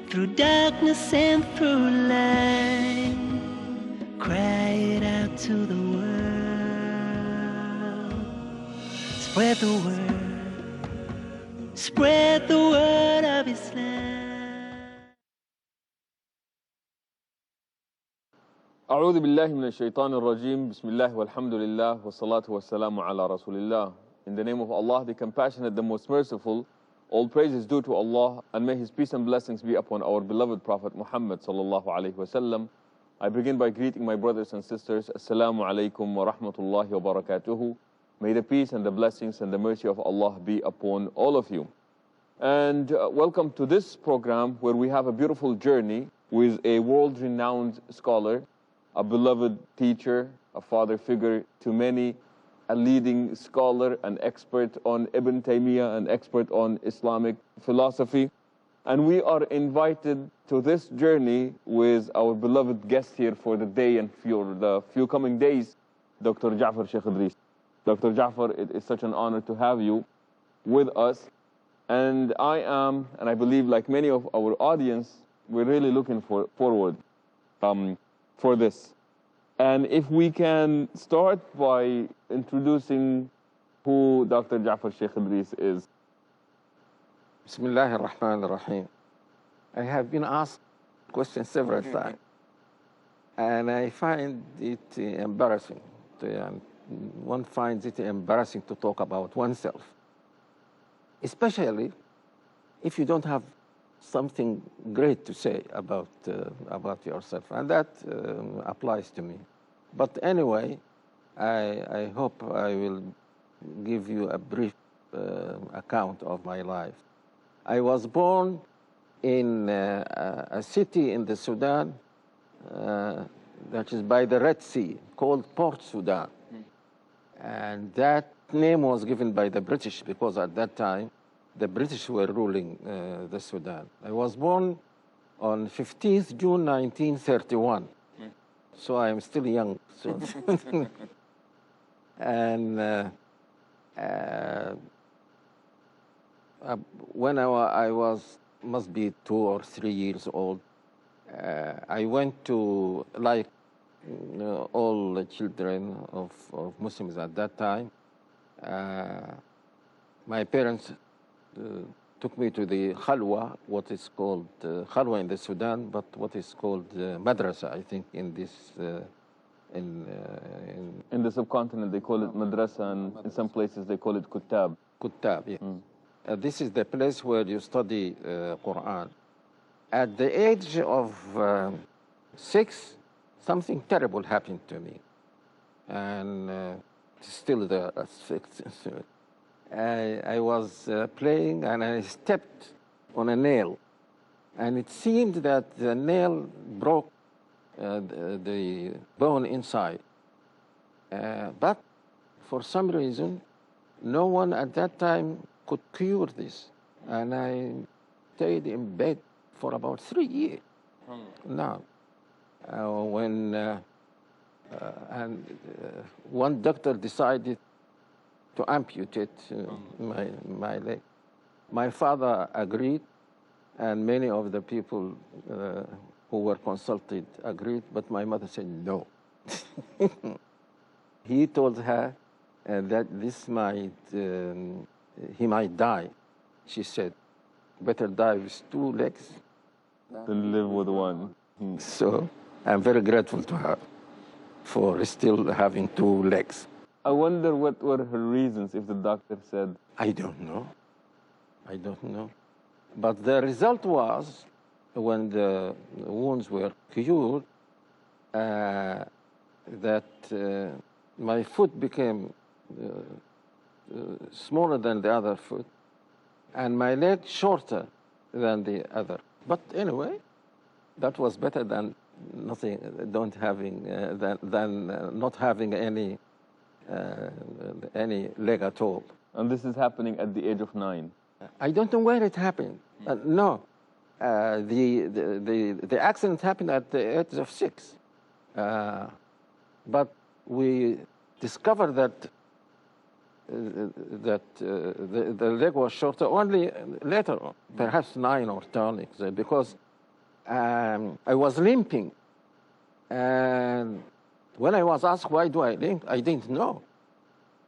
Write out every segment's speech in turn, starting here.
through darkness and through light. Cry it out to the world. Spread the word. Spread the word of Islam. أعوذ بالله من الشيطان الرجيم بسم الله والحمد لله والصلاة والسلام على رسول الله. In the name of Allah, the Compassionate, the Most Merciful, all praise is due to Allah, and may His peace and blessings be upon our beloved Prophet Muhammad sallallahu alaihi wasallam. I begin by greeting my brothers and sisters. Assalamu alaikum wa rahmatullahi wa barakatuhu. May the peace and the blessings and the mercy of Allah be upon all of you. And welcome to this program where we have a beautiful journey with a world-renowned scholar, a beloved teacher, a father figure to many, a leading scholar, an expert on Ibn Taymiyyah, an expert on Islamic philosophy. And we are invited to this journey with our beloved guest here for the day and for the few coming days, Dr. Ja'far Sheikh Idris. Dr. Ja'far, it is such an honor to have you with us. And I am, and I believe like many of our audience, we're really looking forward for this. And if we can start by introducing who Dr. Ja'far Sheikh Idris is. Bismillah ar-Rahman ar-Rahim. I have been asked questions several times, and I find it embarrassing. One finds it embarrassing to talk about oneself, especially if you don't have something great to say about yourself, and that applies to me. But anyway, I hope I will give you a brief account of my life. I was born in a city in the Sudan that is by the Red Sea, called Port Sudan. And that name was given by the British because at that time the British were ruling the Sudan. I was born on 15th June 1931, so I am still young. So and when I was, must be 2 or 3 years old, I went to, like all the children of Muslims at that time, my parents took me to the Khalwa, what is called Khalwa in the Sudan, but what is called madrasa, I think, in this in the subcontinent they call it madrasa, and in some places they call it kutab. Kutab, yes. This is the place where you study Quran. At the age of 6, something terrible happened to me, and still there. I was playing and I stepped on a nail, and it seemed that the nail broke the bone inside. But for some reason, no one at that time could cure this, and I stayed in bed for about 3 years. Now, one doctor decided to amputate my leg. My father agreed, and many of the people who were consulted agreed, but my mother said no. He told her that this might, he might die. She said, better die with 2 legs than live with one. So I'm very grateful to her for still having 2 legs. I wonder what were her reasons if the doctor said... I don't know. I don't know. But the result was, when the wounds were cured, that my foot became smaller than the other foot, and my leg shorter than the other. But anyway, that was better than nothing, not having any leg at all. And this is happening at the age of 9? I don't know where it happened. No, the accident happened at the age of 6. But we discovered that the leg was shorter only later on, perhaps 9 or 10, because I was limping. And when I was asked why do I limp, I didn't know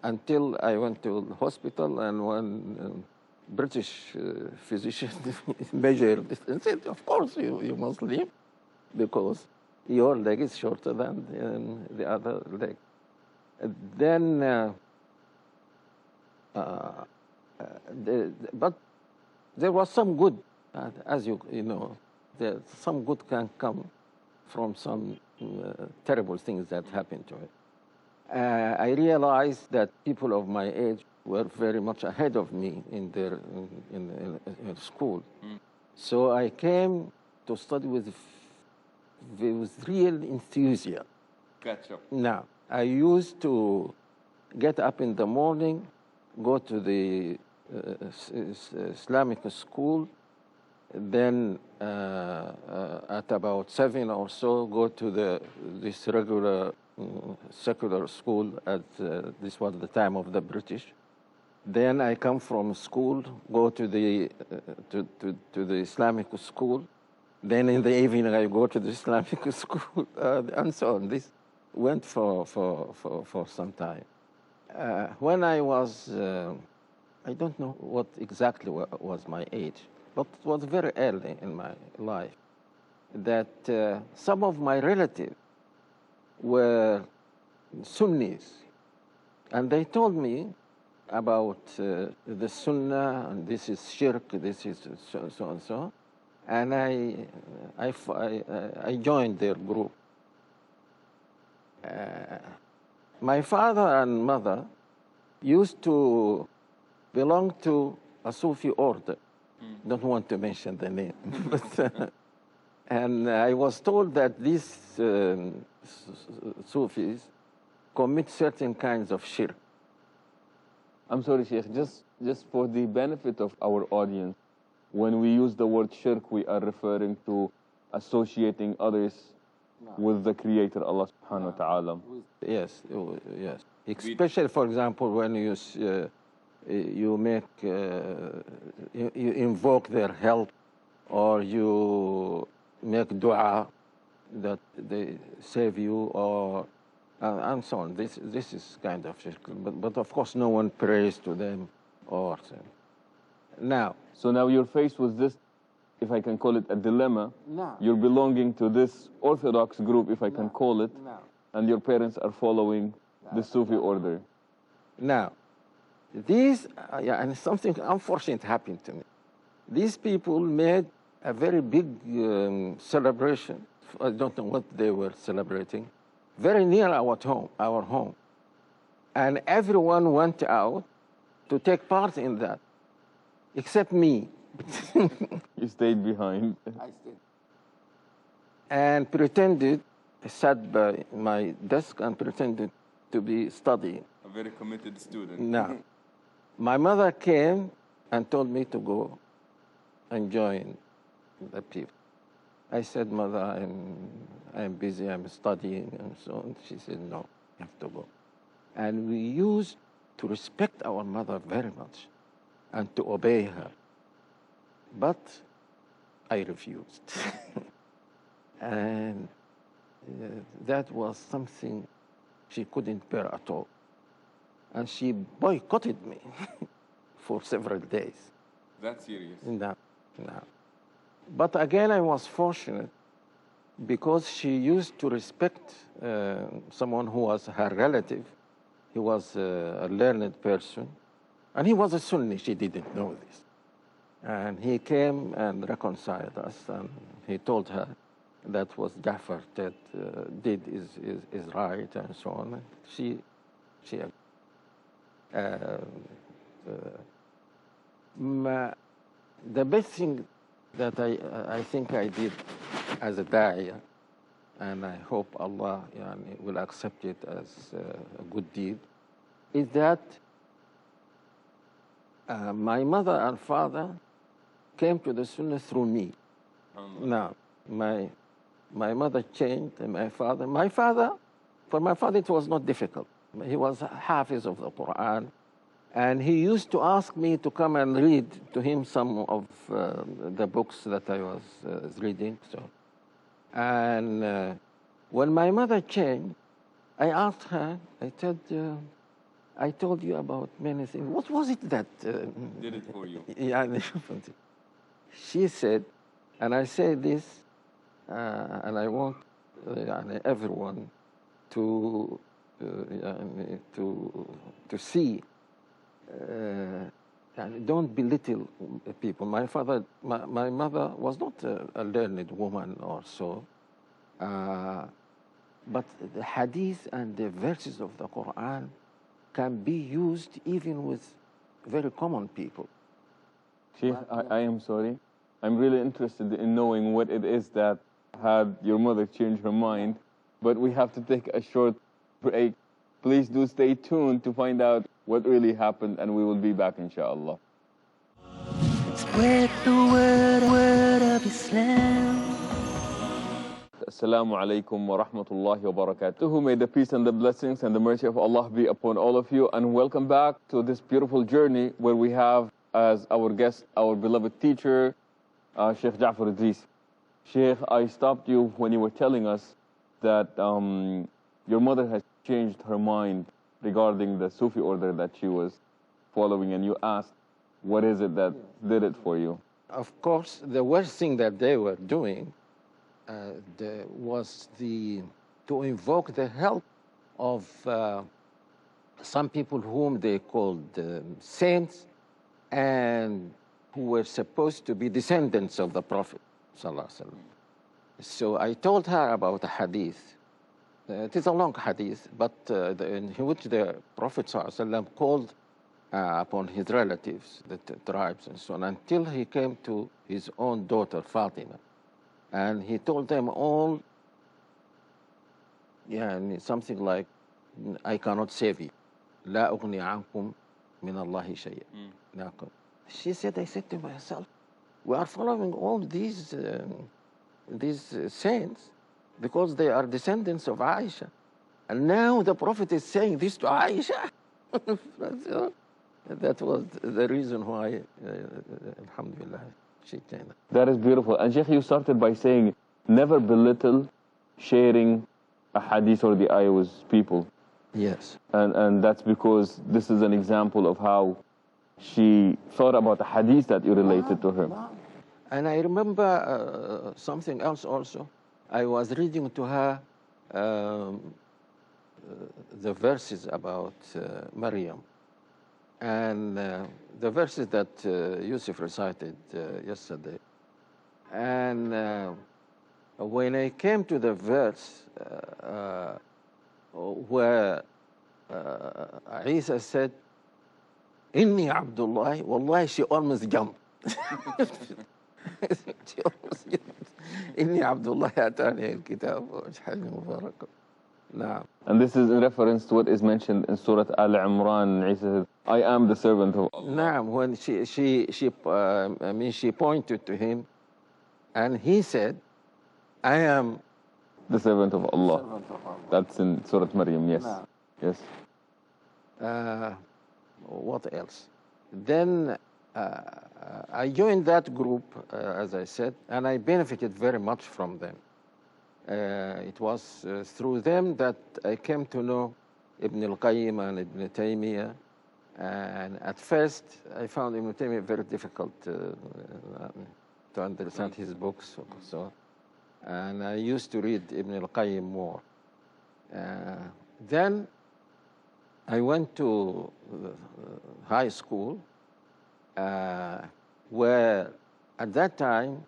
until I went to the hospital, and one British physician measured it and said, of course you must limp because your leg is shorter than the other leg. Then, but there was some good, as you know, some good can come from some terrible things that happened to me. I realized that people of my age were very much ahead of me in their in school. So I came to study with real enthusiasm. Gotcha. Now, I used to get up in the morning, go to the Islamic school, then at about 7 or so, go to this regular secular school at this was the time of the British. Then I come from school, go to the Islamic school. Then in the evening I go to the Islamic school, and so on. This went for some time. When I was, I don't know what exactly was my age, but it was very early in my life that some of my relatives were Sunnis, and they told me about the Sunnah, and this is shirk, this is so and so, and I joined their group. My father and mother used to belong to a Sufi order. Don't want to mention the name, but and I was told that these Sufis commit certain kinds of shirk. I'm sorry, Sheikh, just for the benefit of our audience, when we use the word shirk, we are referring to associating others with the Creator, Allah subhanahu wa ta'ala. Yes, yes. Especially, for example, when you make, you invoke their help, or you make dua that they save you, or and so on. This is kind of shirk. But of course, no one prays to them or so. Now. So now you're faced with this, if I can call it a dilemma. No. You're belonging to this orthodox group, if I can call it, and your parents are following the Sufi order. Now, these, and something unfortunate happened to me. These people made a very big celebration. I don't know what they were celebrating, very near our home. And everyone went out to take part in that, except me. You stayed behind. I stayed. And I sat by my desk and pretended to be studying. A very committed student. Now, my mother came and told me to go and join the people. I said, Mother, I'm busy, I'm studying, and so on. She said, no, you have to go. And we used to respect our mother very much and to obey her. But I refused. And that was something she couldn't bear at all. And she boycotted me for several days. That's serious? No. But again, I was fortunate because she used to respect someone who was her relative. He was a learned person, and he was a Sunni. She didn't know this. And he came and reconciled us, and he told her that what Ja'far did is right, and so on. She the best thing that I think I did as a da'iyah, and I hope Allah will accept it as a good deed, is that my mother and father came to the Sunnah through me. Now, my mother changed, and for my father, it was not difficult. He was Hafiz of the Quran, And he used to ask me to come and read to him some of the books that I was reading. So, and when my mother changed, I asked her, I said, I told you about many things. What was it that Did it for you? Yeah, she said, and I say this, and I want everyone to see. Don't belittle people. My mother was not a learned woman or so, but the hadith and the verses of the Quran can be used even with very common people. Sheikh, I am sorry. I'm really interested in knowing what it is that had your mother change her mind, but we have to take a short break. Please do stay tuned to find out what really happened, and we will be back, inshallah. Spread the word of Islam. Assalamu alaikum wa rahmatullahi wa barakatuh. May the peace and the blessings and the mercy of Allah be upon all of you, and welcome back to this beautiful journey where we have as our guest our beloved teacher, Sheikh Ja'far Idris. Sheikh, I stopped you when you were telling us that your mother has changed her mind regarding the Sufi order that she was following, and you asked, what is it that did it for you? Of course, the worst thing that they were doing was to invoke the help of some people whom they called saints and who were supposed to be descendants of the Prophet ﷺ. So I told her about a hadith. It is a long hadith, but in which the Prophet ﷺ called upon his relatives, the tribes and so on, until he came to his own daughter, Fatima. And he told them all, something like, I cannot save you. لا أغني عنكم من الله شيئا. She said, I said to myself, we are following all these saints because they are descendants of Aisha. And now the Prophet is saying this to Aisha. That was the reason why, alhamdulillah, she changed. That is beautiful. And Sheikh, you started by saying, never belittle sharing a hadith or the ayah with people. Yes. And that's because this is an example of how she thought about the hadith that you related to her. And I remember something else also. I was reading to her the verses about Maryam. And the verses that Yusuf recited yesterday. And when I came to the verse where Isa said, Inni Abdullah, wallahi, she almost jumped. She almost jumped. Inni Abdullah atani al-kitab waj'alni mubarakan. Naam. And this is in reference to what is mentioned in Surah Al-Imran. Isa says, I am the servant of Allah. Naam, when she pointed to him, and he said, I am the servant of Allah. That's in Surah Maryam, yes. Naam. Yes. What else? Then I joined that group, as I said, and I benefited very much from them. It was through them that I came to know Ibn al-Qayyim and Ibn Taymiyyah. And at first, I found Ibn Taymiyyah very difficult to understand his books. So, and I used to read Ibn al-Qayyim more. Then I went to high school, where at that time,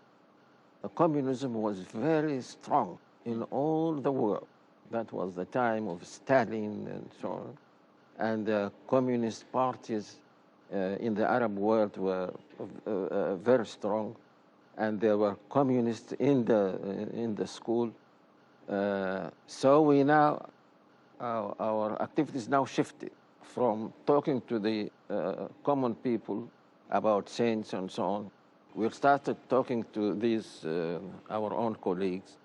communism was very strong in all the world. That was the time of Stalin and so on. And the communist parties in the Arab world were very strong. And there were communists in the school. So we now, our activities now shifted from talking to the common people about saints and so on. We started talking to these our own colleagues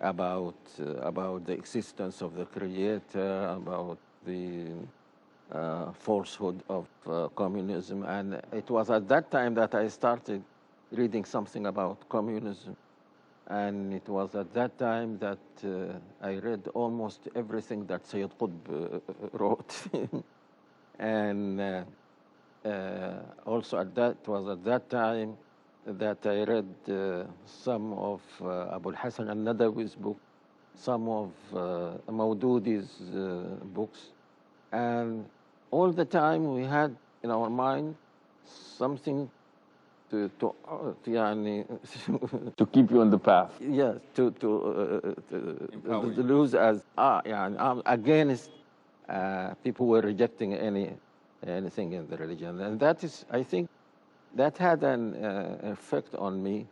about the existence of the Creator, about the falsehood of communism. And it was at that time that I started reading something about communism. And it was at that time that I read almost everything that Sayyid Qutb wrote. And also at that time that I read some of Abu al-Hasan al-Nadawi's book, some of Mawdudi's books. And all the time we had in our mind something to keep you on the path. Yes, to lose as I'm against people who were rejecting anything in the religion. And that is, I think, that had an effect on me,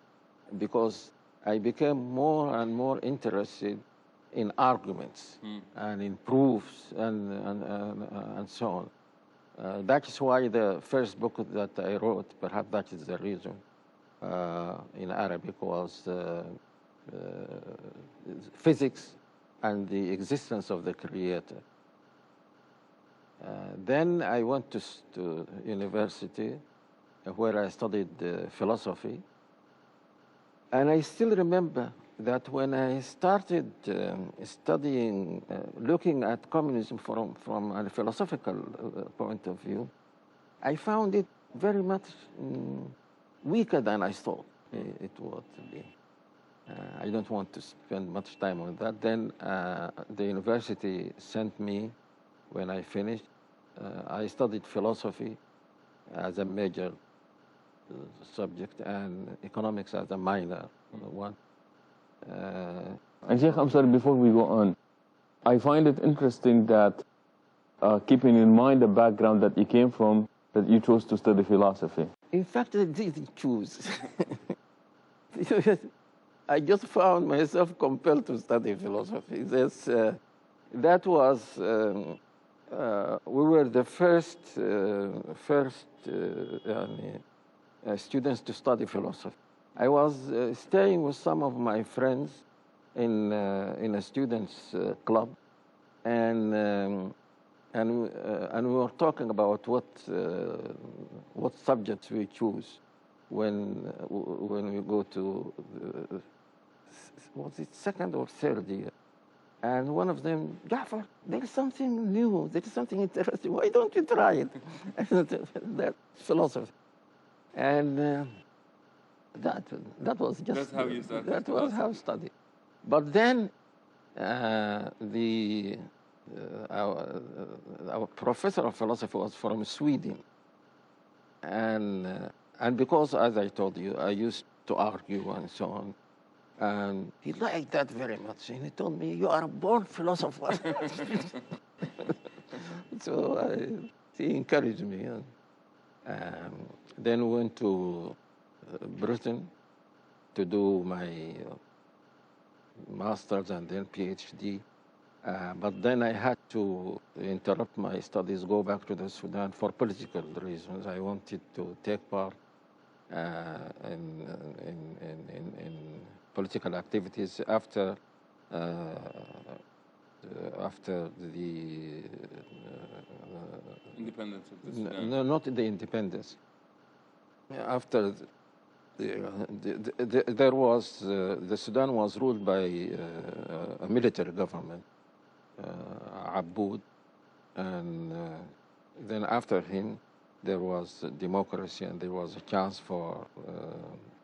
because I became more and more interested in arguments and in proofs and so on. That is why the first book that I wrote, perhaps that is the reason, in Arabic, was Physics and the Existence of the Creator. Then I went to university, where I studied philosophy. And I still remember that when I started studying, looking at communism from a philosophical point of view, I found it very much weaker than I thought it would be. I don't want to spend much time on that. Then the university sent me, when I finished, I studied philosophy as a major subject and economics as a minor one. And Sheikh, I'm sorry, before we go on, I find it interesting that, keeping in mind the background that you came from, that you chose to study philosophy. In fact, I didn't choose. I just found myself compelled to study philosophy. That was, we were the first students to study philosophy. I was staying with some of my friends in a students' club, and we were talking about what subjects we choose when we go to was it second or third year. And one of them, Jafar, there is something new, there is something interesting. Why don't you try it? That's philosophy. And that was just... That's how you started. That was how I studied. But then our professor of philosophy was from Sweden. And because, as I told you, I used to argue and so on, and he liked that very much. And he told me, you are a born philosopher. So he encouraged me. Then went to Britain to do my master's and then PhD. But then I had to interrupt my studies, go back to the Sudan for political reasons. I wanted to take part in political activities after the independence of the Sudan. No, not the independence. After there was the Sudan was ruled by a military government, Aboud, and then after him there was democracy and there was a chance for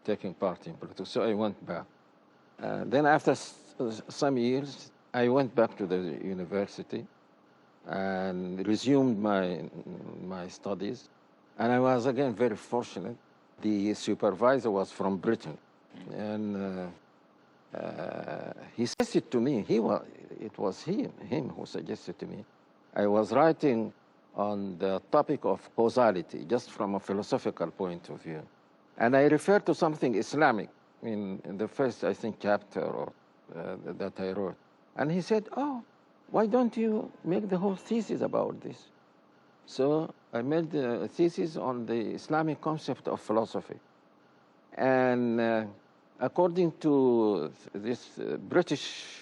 taking part in politics. So I went back. Then after some years, I went back to the university and resumed my studies. And I was again very fortunate. The supervisor was from Britain, and he suggested to me. It was him who suggested to me. I was writing on the topic of causality, just from a philosophical point of view, and I referred to something Islamic in the first, I think, chapter that I wrote. And he said, "Oh, why don't you make the whole thesis about this?" So I made the thesis on the Islamic concept of philosophy. And according to this British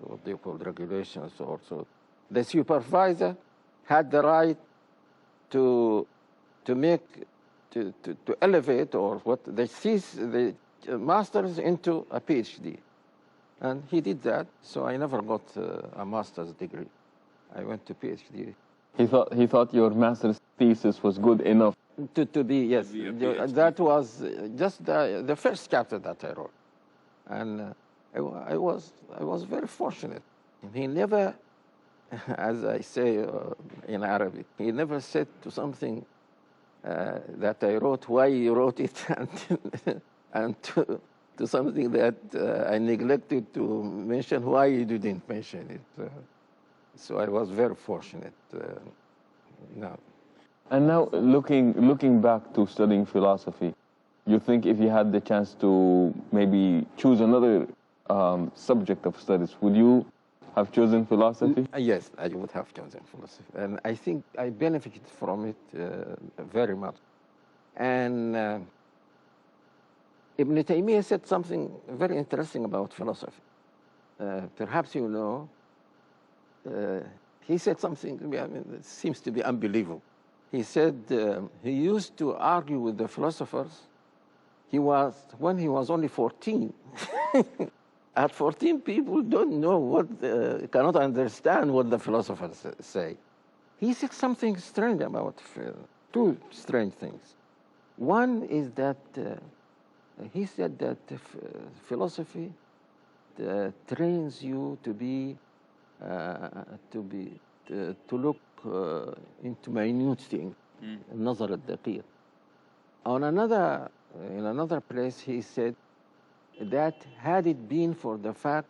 what do you call regulations, also the supervisor had the right to elevate or what they cease the masters into a PhD. And he did that, so I never got a master's degree. I went to PhD. He thought your master's thesis was good enough. To be, yes. That was just the first chapter that I wrote. And I was very fortunate. He never, as I say in Arabic, he never said to something that I wrote why you wrote it, and to something that I neglected to mention why you didn't mention it. So I was very fortunate. Now. And now, looking back to studying philosophy, you think if you had the chance to maybe choose another subject of studies, would you have chosen philosophy? Yes, I would have chosen philosophy. And I think I benefited from it very much. And Ibn Taymiyyah said something very interesting about philosophy. Perhaps you know, he said something, I mean, that seems to be unbelievable. He said he used to argue with the philosophers. When he was only 14. At 14, people don't know cannot understand what the philosophers say. He said something strange about two strange things. One is that he said that philosophy trains you to look into minute things, النظر الدقيق. In another place, he said that had it been for the fact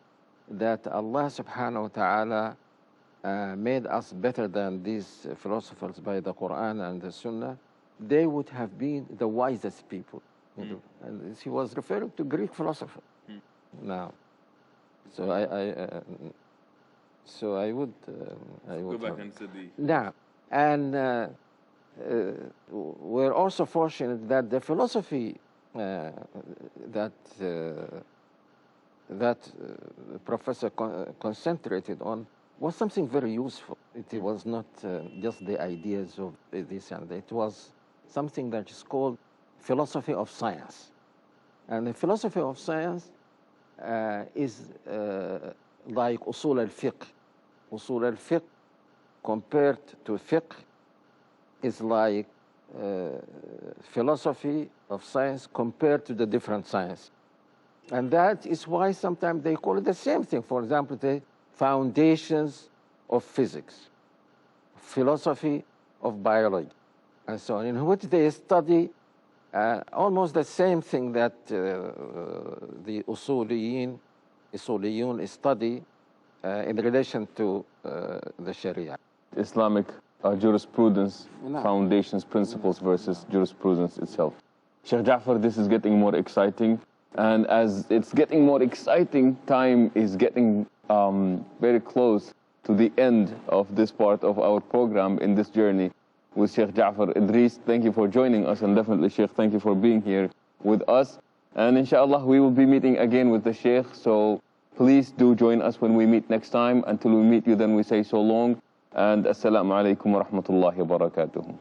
that Allah subhanahu wa ta'ala made us better than these philosophers by the Quran and the Sunnah, they would have been the wisest people. And he was referring to Greek philosophers. Now, so I would go back and study. Now, and we're also fortunate that the philosophy that professor concentrated on was something very useful. It was not just the ideas of this and that. It was something that is called philosophy of science. And the philosophy of science is like usul al-fiqh. Usul al-fiqh compared to fiqh is like philosophy of science compared to the different science. And that is why sometimes they call it the same thing. For example, the foundations of physics, philosophy of biology, and so on, in which they study almost the same thing that the usuliyun study in relation to the Sharia. Islamic jurisprudence, foundations, principles versus jurisprudence itself. Sheikh Ja'far, this is getting more exciting. And as it's getting more exciting, time is getting very close to the end of this part of our program in this journey with Sheikh Ja'far Idris. Thank you for joining us, and definitely, Sheikh, thank you for being here with us. And inshallah, we will be meeting again with the Sheikh, so please do join us when we meet next time. Until we meet you, then we say so long, and assalamu alaikum wa rahmatullahi wa barakatuh.